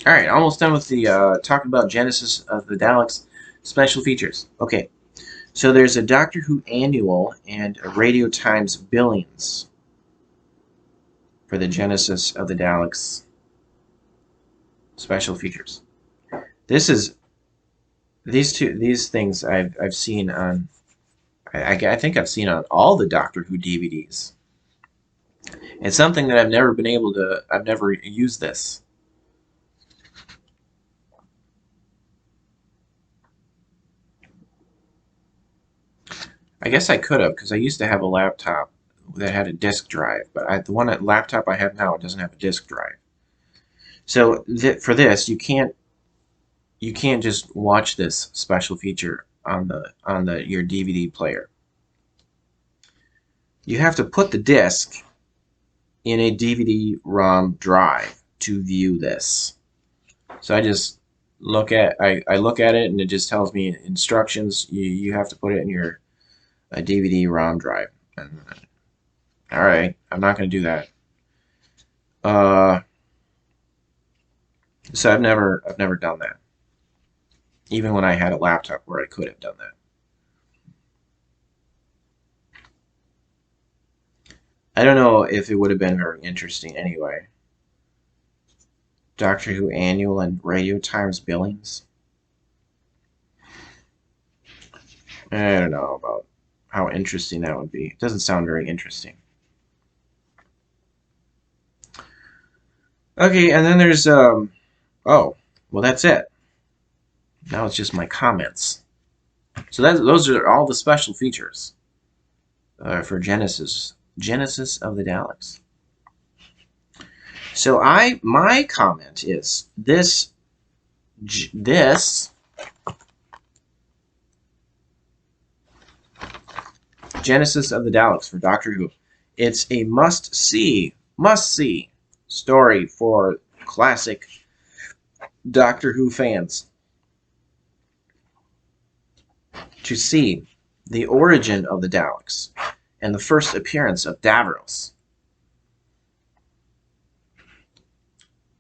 All right, almost done with the talking about Genesis of the Daleks special features. Okay, so there's a Doctor Who annual and a Radio Times Billions for the Genesis of the Daleks special features. This is these things I've seen on I think I've seen on all the Doctor Who DVDs. It's something that I've never used this. I guess I could have because I used to have a laptop that had a disk drive, but the laptop I have now doesn't have a disk drive. So for this, you can't just watch this special feature on the your DVD player. You have to put the disc in a DVD-ROM drive to view this. So I just I look at it and it just tells me instructions. You have to put it in your a DVD-ROM drive. And, all right, I'm not going to do that. Uh, so I've never done that. Even when I had a laptop where I could have done that. I don't know if it would have been very interesting anyway. Doctor Who annual and Radio Times billings. I don't know about how interesting that would be. It doesn't sound very interesting. Okay, and then there's oh, well that's it. Now it's just my comments. So those are all the special features for Genesis of the Daleks. So my comment is this Genesis of the Daleks for Doctor Who. It's a must see story for classic Doctor Who fans to see the origin of the Daleks and the first appearance of Davros.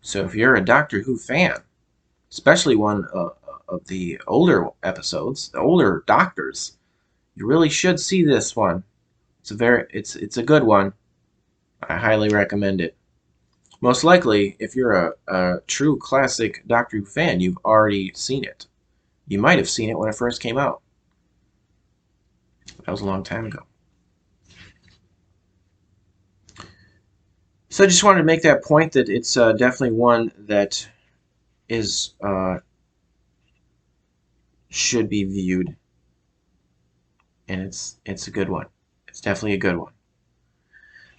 So if you're a Doctor Who fan, especially one of the older episodes, the older Doctors, you really should see this one. It's a good one. I highly recommend it. Most likely, if you're a true classic Doctor Who fan, you've already seen it. You might have seen it when it first came out. That was a long time ago. So I just wanted to make that point that it's definitely one that is should be viewed, and it's a good one. It's definitely a good one.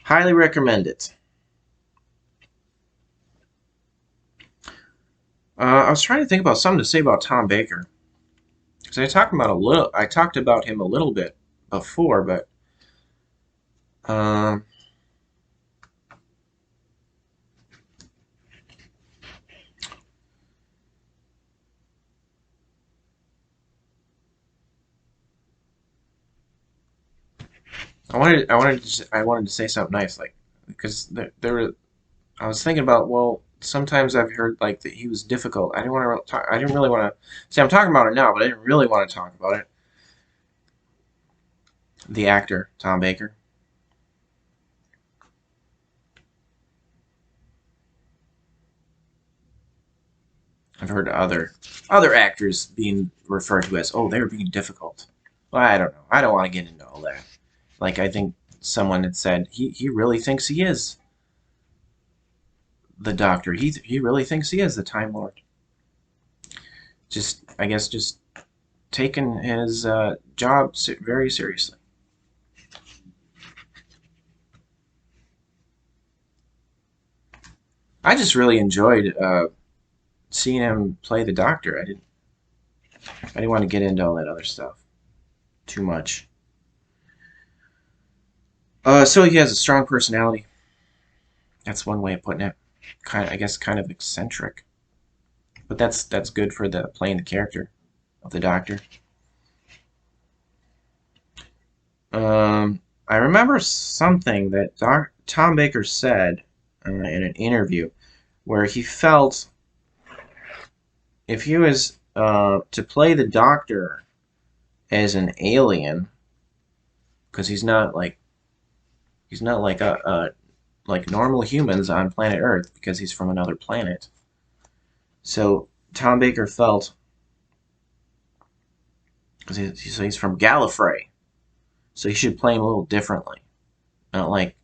Highly recommend it. I was trying to think about something to say about Tom Baker because I talked about him a little bit before, but um, I wanted to say something nice, like because I was thinking about, well, sometimes I've heard like that he was difficult. I didn't really want to say I'm talking about it now, but I didn't really want to talk about it. The actor Tom Baker. I've heard other actors being referred to as, oh, they're being difficult. Well, I don't know. I don't want to get into all that. Like I think someone had said he really thinks he is the Doctor. He really thinks he is the Time Lord. Just I guess just taking his job very seriously. I just really enjoyed seeing him play the Doctor. I didn't want to get into all that other stuff too much. So he has a strong personality. That's one way of putting it. I guess kind of eccentric, but that's good for the playing the character of the Doctor. I remember something that Tom Baker said in an interview where he felt if he was to play the Doctor as an alien, because he's not like like normal humans on planet Earth, because he's from another planet. So Tom Baker felt, because he's from Gallifrey, so he should play him a little differently, not like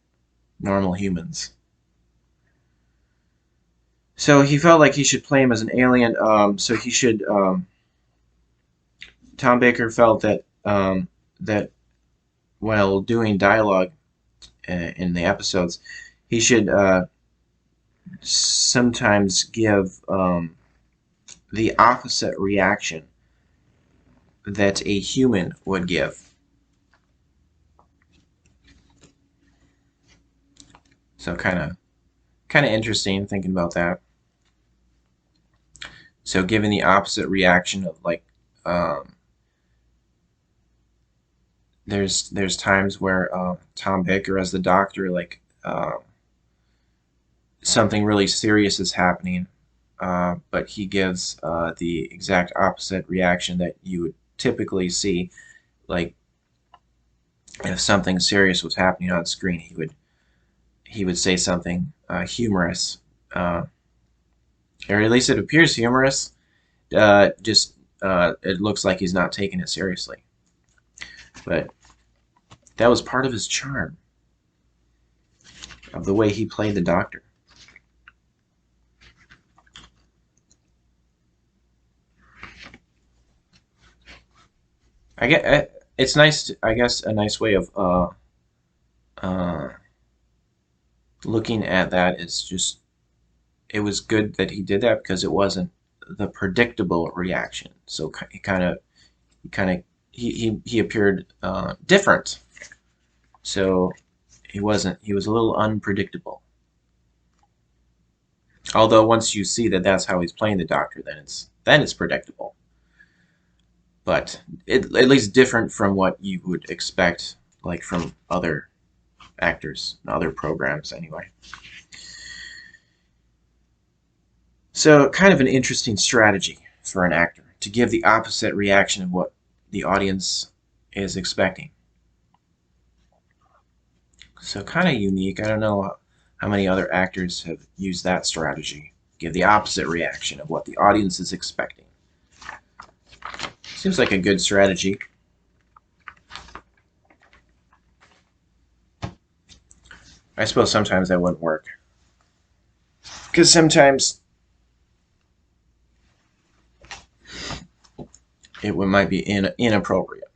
normal humans. So he felt like he should play him as an alien. So he should. Tom Baker felt that that while doing dialogue in the episodes, he should sometimes give the opposite reaction that a human would give. So kind of interesting thinking about that. So giving the opposite reaction of like there's times where Tom Baker as the Doctor, like something really serious is happening, but he gives the exact opposite reaction that you would typically see. Like if something serious was happening on screen, he would say something humorous, or at least it appears humorous. Just it looks like he's not taking it seriously, but that was part of his charm of the way he played the Doctor. I get it's nice. I guess a nice way of uh, looking at that is just it was good that he did that because it wasn't the predictable reaction. So he kind of he appeared different. So he wasn't. He was a little unpredictable. Although once you see that that's how he's playing the Doctor, then it's predictable. But at least different from what you would expect, like from other actors and other programs, anyway. So kind of an interesting strategy for an actor to give the opposite reaction of what the audience is expecting. So kind of unique. I don't know how many other actors have used that strategy. Give the opposite reaction of what the audience is expecting. Seems like a good strategy. I suppose sometimes that wouldn't work. Because sometimes it might be inappropriate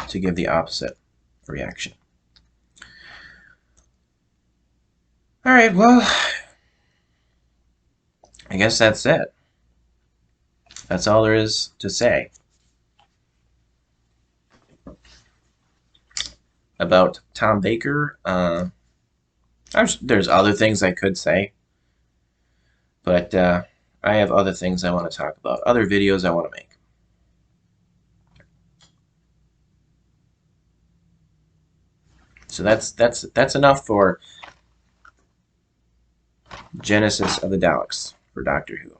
to give the opposite reaction. All right, well, I guess that's it. That's all there is to say about Tom Baker. There's other things I could say, but I have other things I want to talk about, other videos I want to make. So that's enough for Genesis of the Daleks for Doctor Who.